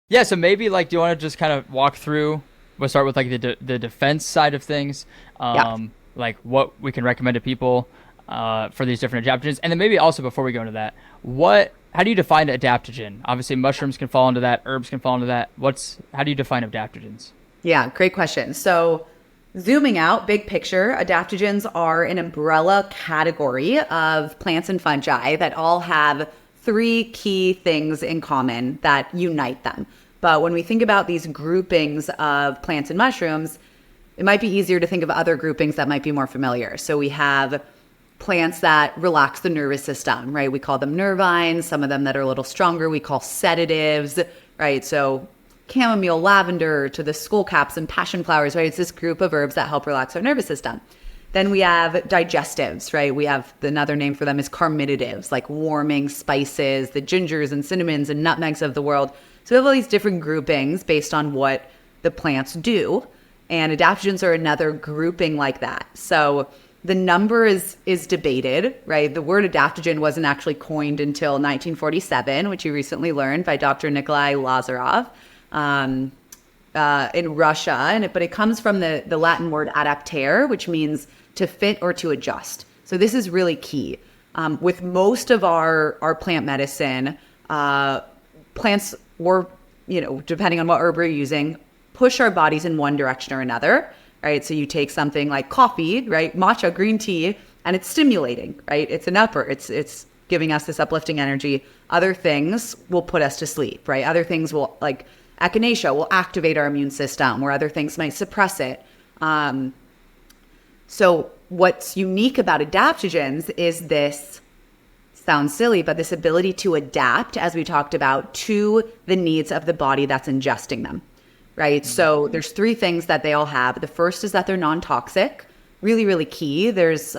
Yeah, so maybe like, do you want to just kind of walk through? We'll start with like the defense side of things, Yeah. like what we can recommend to people for these different adaptogens, and then maybe also before we go into that, what how do you define adaptogen? Obviously, mushrooms can fall into that, herbs can fall into that. What's how do you define adaptogens? Yeah, great question. So, zooming out, big picture, adaptogens are an umbrella category of plants and fungi that all have three key things in common that unite them. But when we think about these groupings of plants and mushrooms, it might be easier to think of other groupings that might be more familiar. So, we have plants that relax the nervous system, right? We call them nervines. Some of them that are a little stronger, we call sedatives, right? So chamomile, lavender to the skullcaps and passion flowers, right? It's this group of herbs that help relax our nervous system. Then we have digestives, right? We have another name for them is carminatives, like warming spices, the gingers and cinnamons and nutmegs of the world. So we have all these different groupings based on what the plants do. And adaptogens are another grouping like that. So the number is debated, right? The word adaptogen wasn't actually coined until 1947, which you recently learned by Dr. Nikolai Lazarov um, in Russia. But it comes from the Latin word adaptere, which means to fit or to adjust. So this is really key. With most of our plant medicine, plants or, depending on what herb we're using, push our bodies in one direction or another, right? So you take something like coffee, right? Matcha, green tea, and it's stimulating, right? It's an upper, it's giving us this uplifting energy. Other things will put us to sleep, right? Other things will, like echinacea, will activate our immune system, where other things might suppress it. So what's unique about adaptogens is this, sounds silly, but this ability to adapt, as we talked about, to the needs of the body that's ingesting them, right? So there's three things that they all have. The first is that they're non-toxic, really, really key. There's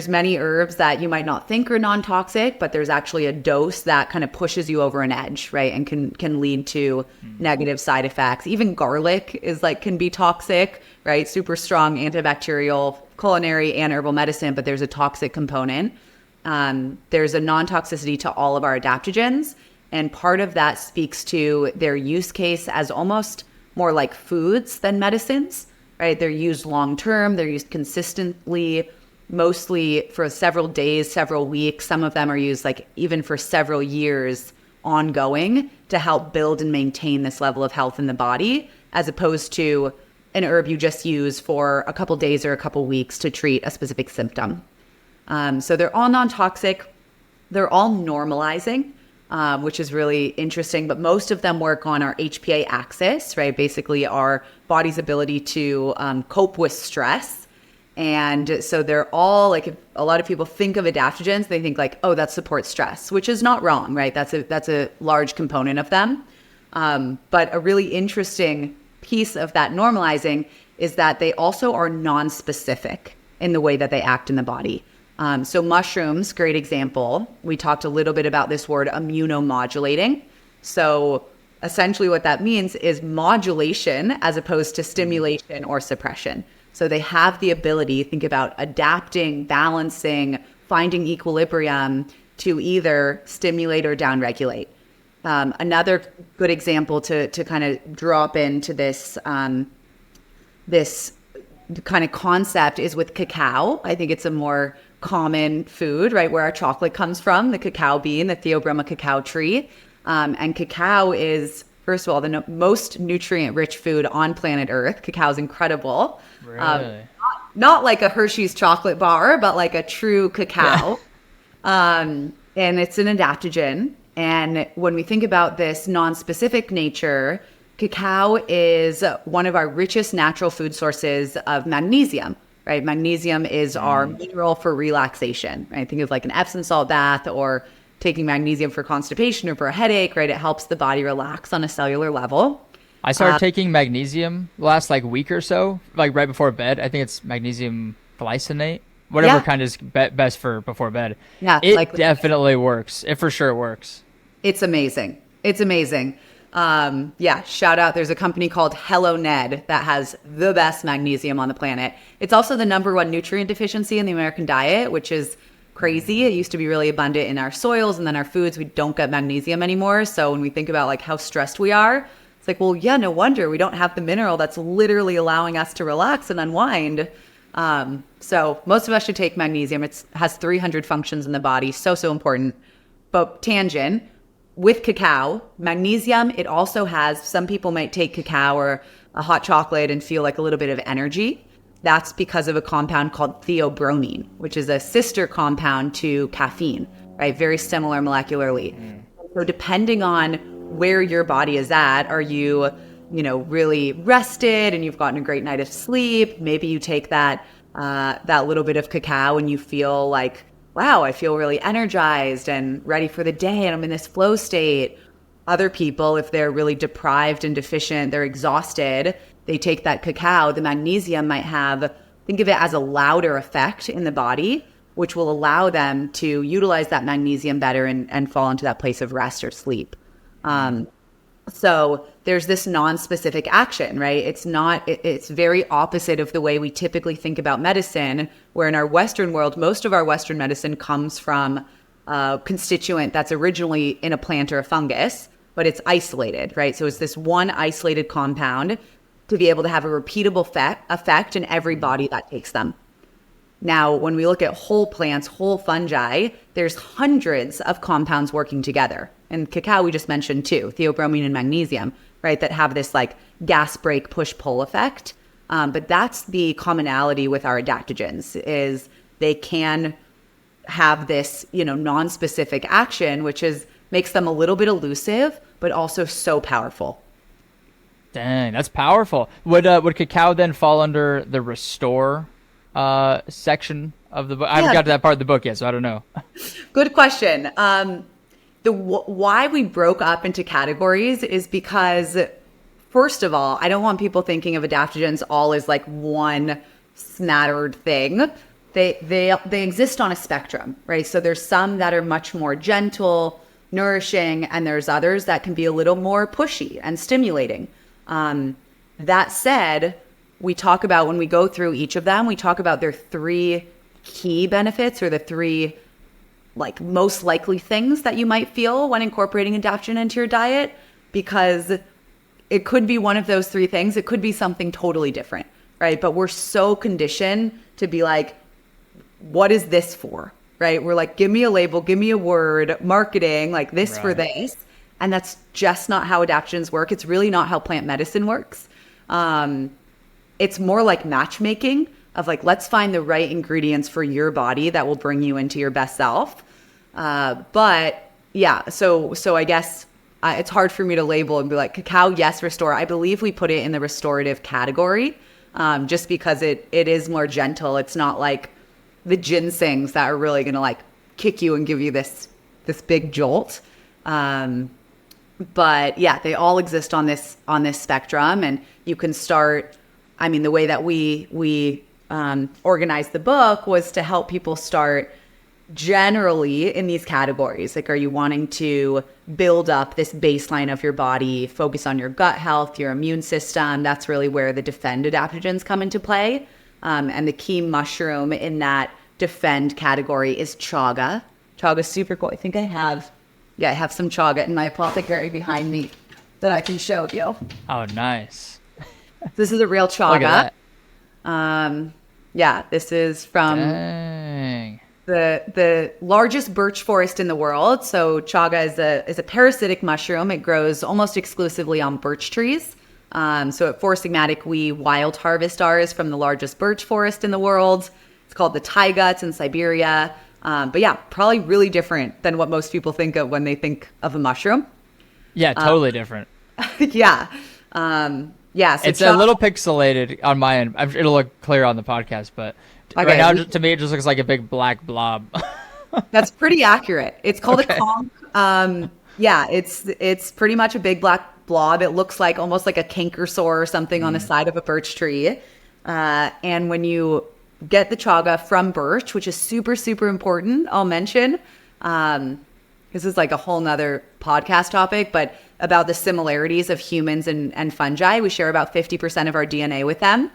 many herbs that you might not think are non-toxic, but there's actually a dose that kind of pushes you over an edge, right? And can lead to negative side effects. Even garlic can be toxic, right? Super strong antibacterial, culinary and herbal medicine, but there's a toxic component. There's a non-toxicity to all of our adaptogens. And part of that speaks to their use case as almost more like foods than medicines, right? They're used long-term, they're used consistently, mostly for several days, several weeks. Some of them are used like even for several years ongoing to help build and maintain this level of health in the body, as opposed to an herb you just use for a couple days or a couple weeks to treat a specific symptom. So they're all non-toxic. They're all normalizing, which is really interesting. But most of them work on our HPA axis, right? Basically, our body's ability to cope with stress. And so they're all like, if a lot of people think of adaptogens, they think like, oh, that supports stress, which is not wrong, right? That's a large component of them. But a really interesting piece of that normalizing is that they also are non-specific in the way that they act in the body. So mushrooms, great example. We talked a little bit about this word immunomodulating. So essentially what that means is modulation as opposed to stimulation or suppression. So they have the ability, think about adapting, balancing, finding equilibrium to either stimulate or downregulate. Another good example to kind of drop into this this kind of concept is with cacao. I think it's a more common food, right, where our chocolate comes from, the cacao bean, the Theobroma cacao tree. And cacao is, first of all, the most nutrient-rich food on planet Earth. Cacao is incredible. Really? Not like a Hershey's chocolate bar, but like a true Yeah. cacao. And it's an adaptogen. And when we think about this non-specific nature, cacao is one of our richest natural food sources of magnesium, right? Magnesium is our mineral for relaxation, right? Think of like an Epsom salt bath or taking magnesium for constipation or for a headache, right? It helps the body relax on a cellular level. I started taking magnesium last like week or so, like right before bed. I think it's magnesium glycinate, whatever Yeah, kind is best for before bed. yeah, It like definitely works. It for sure works. it's amazing. It's amazing. Yeah, shout out. There's a company called Hello Ned that has the best magnesium on the planet. It's also the number one nutrient deficiency in the American diet, which is crazy. It used to be really abundant in our soils and then our foods. We don't get magnesium anymore. So when we think about like how stressed we are, it's like, well, yeah, no wonder we don't have the mineral that's literally allowing us to relax and unwind. So most of us should take magnesium. It has 300 functions in the body. So important. But tangent, with cacao, magnesium, it also has, some people might take cacao or a hot chocolate and feel like a little bit of energy. That's because of a compound called theobromine, which is a sister compound to caffeine, right? Very similar molecularly. So depending on where your body is at, are you, really rested and you've gotten a great night of sleep? Maybe you take that little bit of cacao and you feel like, wow, I feel really energized and ready for the day and I'm in this flow state. Other people, if they're really deprived and deficient, they're exhausted, they take that cacao, the magnesium might have, think of it as a louder effect in the body, which will allow them to utilize that magnesium better and fall into that place of rest or sleep. So there's this non-specific action, right? It's very opposite of the way we typically think about medicine, where in our Western world, most of our Western medicine comes from a constituent that's originally in a plant or a fungus, but it's isolated, right? So it's this one isolated compound to be able to have a repeatable effect in every body that takes them. Now, when we look at whole plants, whole fungi, there's hundreds of compounds working together. And cacao, we just mentioned too, theobromine and magnesium, right? That have this like gas brake push-pull effect. But that's the commonality with our adaptogens, is they can have this, non-specific action, which makes them a little bit elusive, but also so powerful. Dang, that's powerful. Would cacao then fall under the restore section of the book? I haven't got to that part of the book yet, so I don't know. Good question. Why we broke up into categories is because, first of all, I don't want people thinking of adaptogens all as like one smattered thing. They exist on a spectrum, right? So there's some that are much more gentle, nourishing, and there's others that can be a little more pushy and stimulating. That said, we talk about, when we go through each of them, we talk about their three key benefits, or the three like most likely things that you might feel when incorporating adaptogen into your diet, because it could be one of those three things. It could be something totally different, right? But we're so conditioned to be like, what is this for, right? We're like, give me a label, give me a word, marketing, like this right. For this. And that's just not how adaptogens work. It's really not how plant medicine works. It's more like matchmaking of like, let's find the right ingredients for your body that will bring you into your best self. But yeah, so I guess it's hard for me to label and be like, cacao, yes, restore. I believe we put it in the restorative category, just because it is more gentle. It's not like the ginsengs that are really going to like kick you and give you this big jolt. But yeah, they all exist on this spectrum, and you can start. I mean, the way that we organized the book was to help people start generally in these categories. Like, are you wanting to build up this baseline of your body, focus on your gut health, your immune system? That's really where the defend adaptogens come into play. And the key mushroom in that defend category is chaga. Chaga is super cool. I think I have some chaga in my apothecary behind me that I can show you. Oh, nice. This is a real chaga. Look at that. Yeah, this is from the largest birch forest in the world. So chaga is a parasitic mushroom. It grows almost exclusively on birch trees. So at Sigmatic, we wild harvest ours from the largest birch forest in the world. It's called the taiga. It's in Siberia. But yeah, probably really different than what most people think of when they think of a mushroom. Yeah, totally different. Yeah. Yeah, so it's a little pixelated on my end. It'll look clear on the podcast, but right now, to me, it just looks like a big black blob. That's pretty accurate. It's called a conch. Yeah, it's pretty much a big black blob. It looks like almost like a canker sore or something on the side of a birch tree. And when you get the chaga from birch, which is super, super important, I'll mention, this is like a whole nother podcast topic, but about the similarities of humans and fungi. We share about 50% of our DNA with them.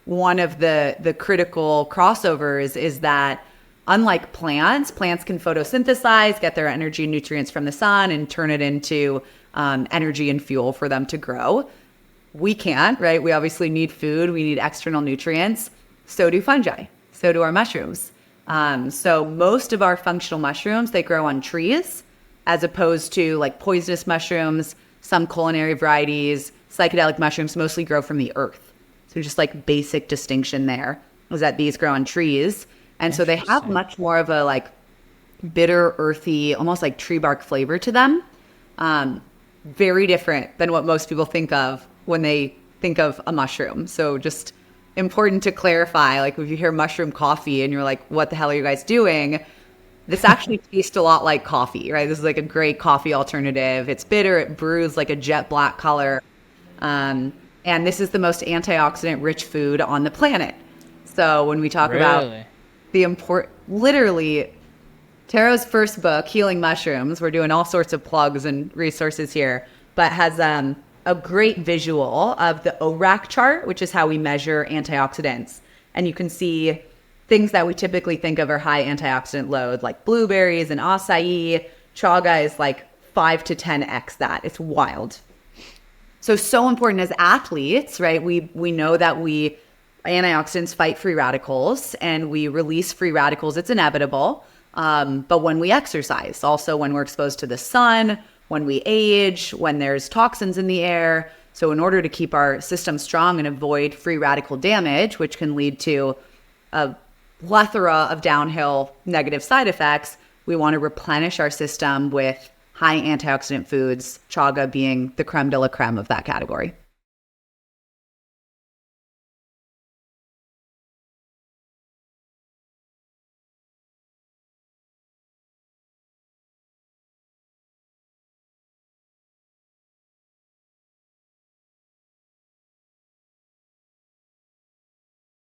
One of the critical crossovers is that Unlike plants, plants can photosynthesize, get their energy and nutrients from the sun and turn it into energy and fuel for them to grow. We can't, right? We obviously need food. We need external nutrients. So do fungi. So do our mushrooms. So most of our functional mushrooms, they grow on trees as opposed to like poisonous mushrooms, some culinary varieties, psychedelic mushrooms mostly grow from the earth. So just like basic distinction there is that these grow on trees. And so they have much more of a like bitter, earthy, almost like tree bark flavor to them. Very different than what most people think of when they think of a mushroom. So just important to clarify, like if you hear mushroom coffee and you're like, what the hell are you guys doing? This actually tastes a lot like coffee, right? This is like a great coffee alternative. It's bitter. It brews like a jet black color. And this is the most antioxidant rich food on the planet. So when we talk about the literally Taro's first book, Healing Mushrooms, we're doing all sorts of plugs and resources here, but has a great visual of the ORAC chart, which is how we measure antioxidants. And you can see things that we typically think of are high antioxidant load, like blueberries and acai. Chaga is like 5 to 10x that. It's wild. So important as athletes, right? We know that antioxidants fight free radicals and we release free radicals. It's inevitable. But when we exercise, also when we're exposed to the sun, when we age, when there's toxins in the air. So in order to keep our system strong and avoid free radical damage, which can lead to a plethora of downhill negative side effects, we want to replenish our system with high antioxidant foods, chaga being the creme de la creme of that category.